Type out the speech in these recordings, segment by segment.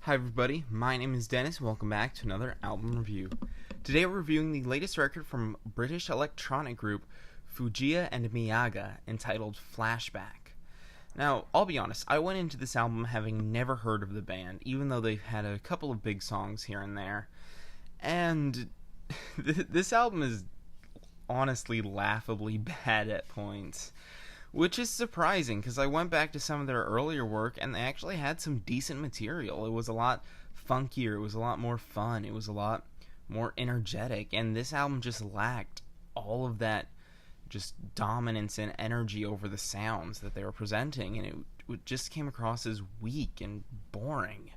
Hi everybody, my name is Dennis. Welcome back to another album review. Today we're reviewing the latest record from British electronic group Fujiya and Miyagi, entitled Flashback. Now, I'll be honest, I went into this album having never heard of the band, even though they've had a couple of big songs here and there. And this album is honestly laughably bad at points. Which is surprising, because I went back to some of their earlier work, and they actually had some decent material. It was a lot funkier, it was a lot more fun, it was a lot more energetic, and this album just lacked all of that just dominance and energy over the sounds that they were presenting, and it just came across as weak and boring.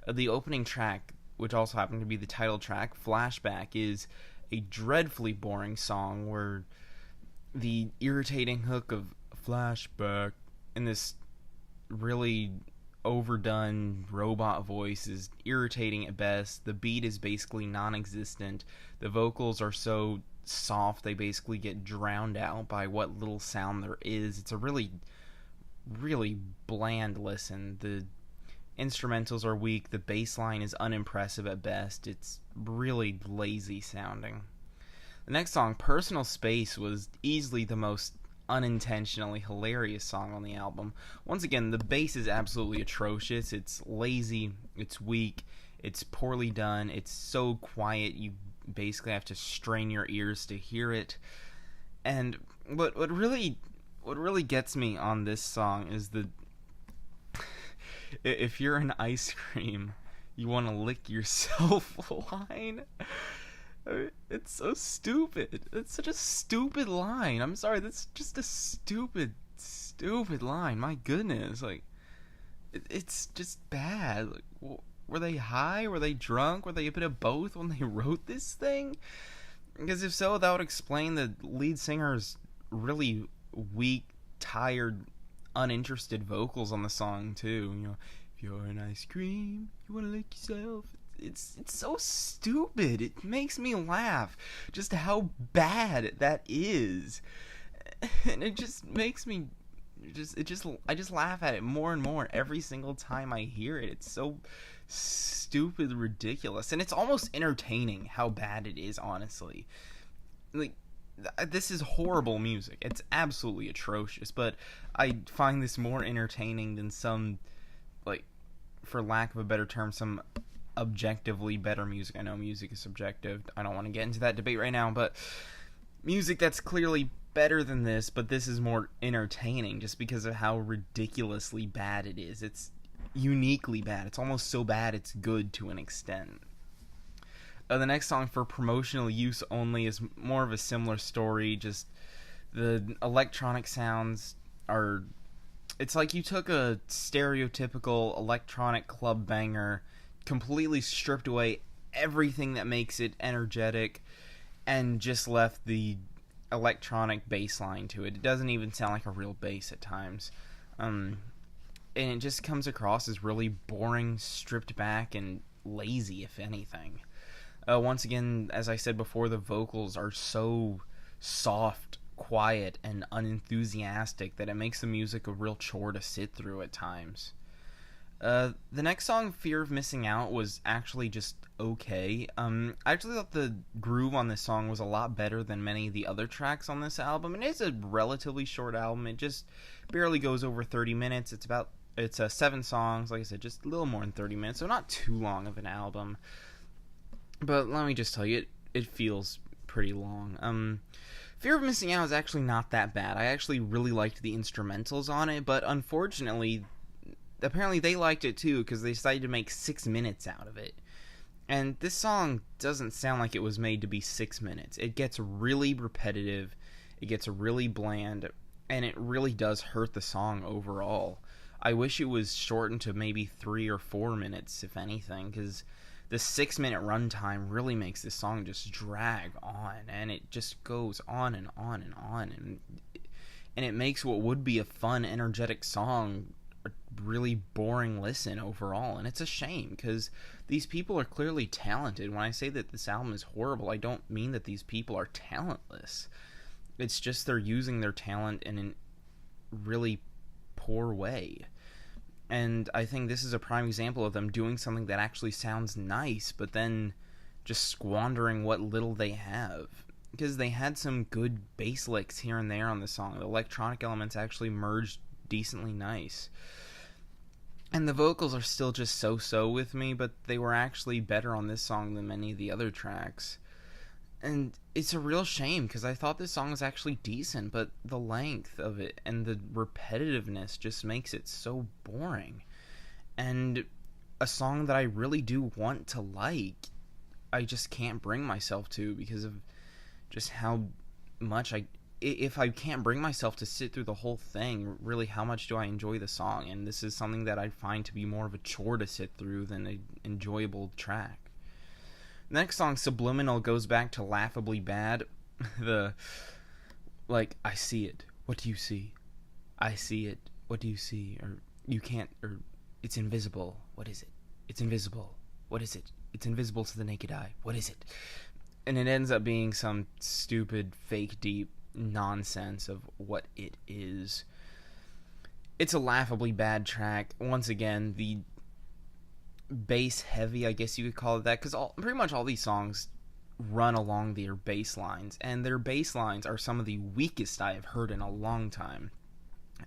The opening track, which also happened to be the title track, Flashback, is a dreadfully boring song where the irritating hook of flashback in this really overdone robot voice is irritating at best. The beat is basically non-existent. The vocals are so soft they basically get drowned out by what little sound there is. It's a really bland listen. The instrumentals are weak. The bass line is unimpressive at best. It's really lazy sounding. The next song, Personal Space, was easily the most unintentionally hilarious song on the album. Once again, the bass is absolutely atrocious. It's lazy, it's weak, it's poorly done, it's so quiet you basically have to strain your ears to hear it. And what really gets me on this song is the if you're an ice cream, you want to lick yourself line. It's so stupid. It's such a stupid line. I'm sorry, that's just a stupid line. My goodness, like, it's just bad. Like, were they high? Were they drunk? Were they a bit of both when they wrote this thing? Because if so, that would explain the lead singer's really weak, tired, uninterested vocals on the song too. You know, if you're an ice cream, you wanna lick yourself. It's so stupid. It makes me laugh just how bad that is, and it just makes me I just laugh at it more and more every single time I hear it. It's so stupid, ridiculous, and it's almost entertaining how bad it is. Honestly, like, this is horrible music. It's absolutely atrocious, but I find this more entertaining than some, like, for lack of a better term, some objectively better music. I know music is subjective. I don't want to get into that debate right now, but music that's clearly better than this, but this is more entertaining just because of how ridiculously bad it is. It's uniquely bad. It's almost so bad it's good to an extent. The next song, For Promotional Use Only, is more of a similar story. Just the electronic sounds are... It's like you took a stereotypical electronic club banger, completely stripped away everything that makes it energetic, and just left the electronic bass line to it. It doesn't even sound like a real bass at times. And it just comes across as really boring, stripped back, and lazy, if anything. Once again, as I said before, the vocals are so soft, quiet, and unenthusiastic that it makes the music a real chore to sit through at times. The next song, Fear of Missing Out, was actually just okay. I actually thought the groove on this song was a lot better than many of the other tracks on this album, and it's a relatively short album. It just barely goes over 30 minutes. It's 7 songs, like I said, just a little more than 30 minutes, so not too long of an album. But let me just tell you, it feels pretty long. Fear of Missing Out is actually not that bad. I actually really liked the instrumentals on it, but unfortunately, apparently they liked it too, because they decided to make 6 minutes out of it. And this song doesn't sound like it was made to be 6 minutes. It gets really repetitive, it gets really bland, and it really does hurt the song overall. I wish it was shortened to maybe 3 or 4 minutes, if anything, because the 6-minute runtime really makes this song just drag on, and it just goes on and on and on, and it makes what would be a fun, energetic song a really boring listen overall. And it's a shame, because these people are clearly talented. When I say that this album is horrible, I don't mean that these people are talentless. It's just they're using their talent in a really poor way. And I think this is a prime example of them doing something that actually sounds nice, but then just squandering what little they have. Because they had some good bass licks here and there on the song. The electronic elements actually merged decently nice. And the vocals are still just so-so with me, but they were actually better on this song than many of the other tracks. And it's a real shame, because I thought this song was actually decent, but the length of it and the repetitiveness just makes it so boring. And a song that I really do want to like, I just can't bring myself to, because of just how much if I can't bring myself to sit through the whole thing, really how much do I enjoy the song? And this is something that I find to be more of a chore to sit through than an enjoyable track. The next song, Subliminal, goes back to laughably bad. I see it. What do you see? I see it. What do you see? Or, you can't, or, it's invisible. What is it? It's invisible. What is it? It's invisible to the naked eye. What is it? And it ends up being some stupid, fake, deep nonsense of what it is. It's a laughably bad track. Once again, the bass heavy, I guess you could call it that, because pretty much all these songs run along their bass lines, and their bass lines are some of the weakest I have heard in a long time.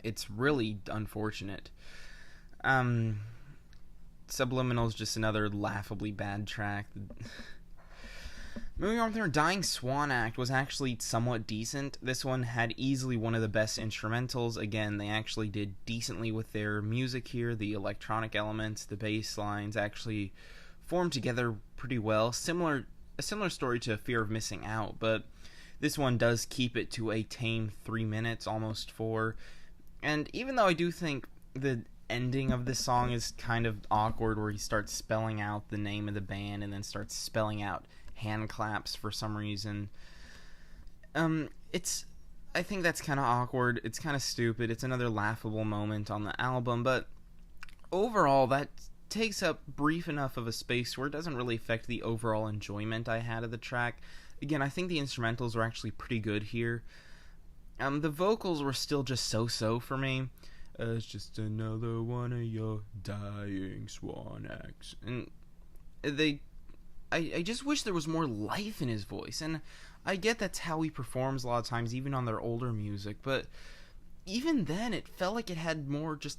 It's really unfortunate. Subliminal is just another laughably bad track. Moving on from there, Dying Swan Act was actually somewhat decent. This one had easily one of the best instrumentals. Again, they actually did decently with their music here. The electronic elements, the bass lines actually formed together pretty well. A similar story to Fear of Missing Out, but this one does keep it to a tame 3 minutes, almost 4. And even though I do think the ending of this song is kind of awkward, where he starts spelling out the name of the band and then starts spelling out hand claps for some reason. I think that's kind of awkward. It's kind of stupid. It's another laughable moment on the album, but overall that takes up brief enough of a space where it doesn't really affect the overall enjoyment I had of the track. Again, I think the instrumentals were actually pretty good here. The vocals were still just so-so for me. It's just another one of your dying swan acts. And I just wish there was more life in his voice, and I get that's how he performs a lot of times, even on their older music, but even then, it felt like it had more just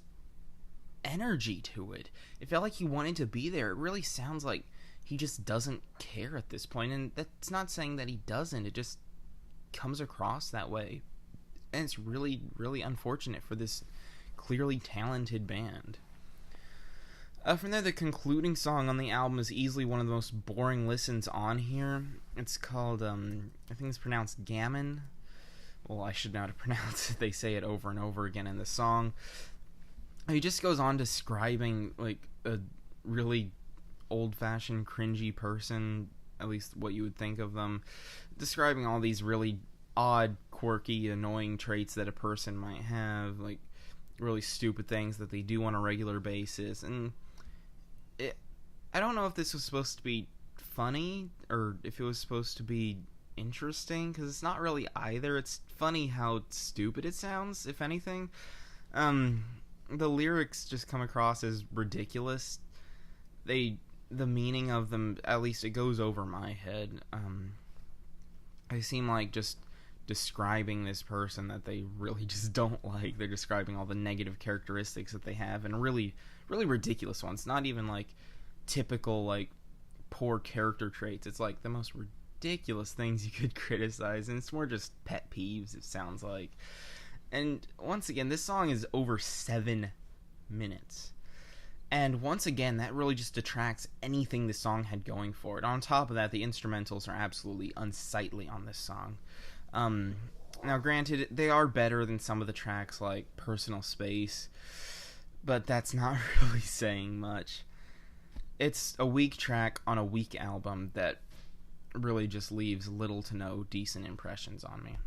energy to it. It felt like he wanted to be there. It really sounds like he just doesn't care at this point, and that's not saying that he doesn't, it just comes across that way, and it's really, really unfortunate for this clearly talented band. From there, the concluding song on the album is easily one of the most boring listens on here. It's called, I think it's pronounced Gammon. Well, I should know how to pronounce it. They say it over and over again in the song. He just goes on describing, like, a really old-fashioned, cringy person, at least what you would think of them, describing all these really odd, quirky, annoying traits that a person might have, like, really stupid things that they do on a regular basis, and I don't know if this was supposed to be funny or if it was supposed to be interesting, because it's not really either. It's funny how stupid it sounds, if anything. The lyrics just come across as ridiculous. The meaning of them, at least it goes over my head. They seem like just describing this person that they really just don't like. They're describing all the negative characteristics that they have, and really, really ridiculous ones. Not even like typical, like, poor character traits. It's like the most ridiculous things you could criticize, and it's more just pet peeves, it sounds like. And once again, this song is over 7 minutes. And once again, that really just detracts anything the song had going for it. On top of that, the instrumentals are absolutely unsightly on this song. Now granted, they are better than some of the tracks like Personal Space, but that's not really saying much. It's a weak track on a weak album that really just leaves little to no decent impressions on me.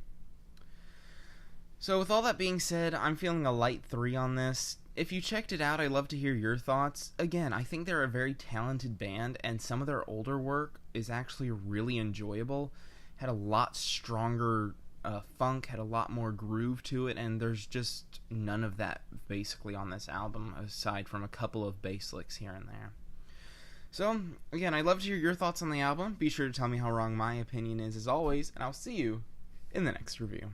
So with all that being said, I'm feeling a light 3 on this. If you checked it out, I'd love to hear your thoughts. Again, I think they're a very talented band, and some of their older work is actually really enjoyable. Had a lot stronger funk, had a lot more groove to it, and there's just none of that basically on this album, aside from a couple of bass licks here and there. So, again, I'd love to hear your thoughts on the album. Be sure to tell me how wrong my opinion is, as always, and I'll see you in the next review.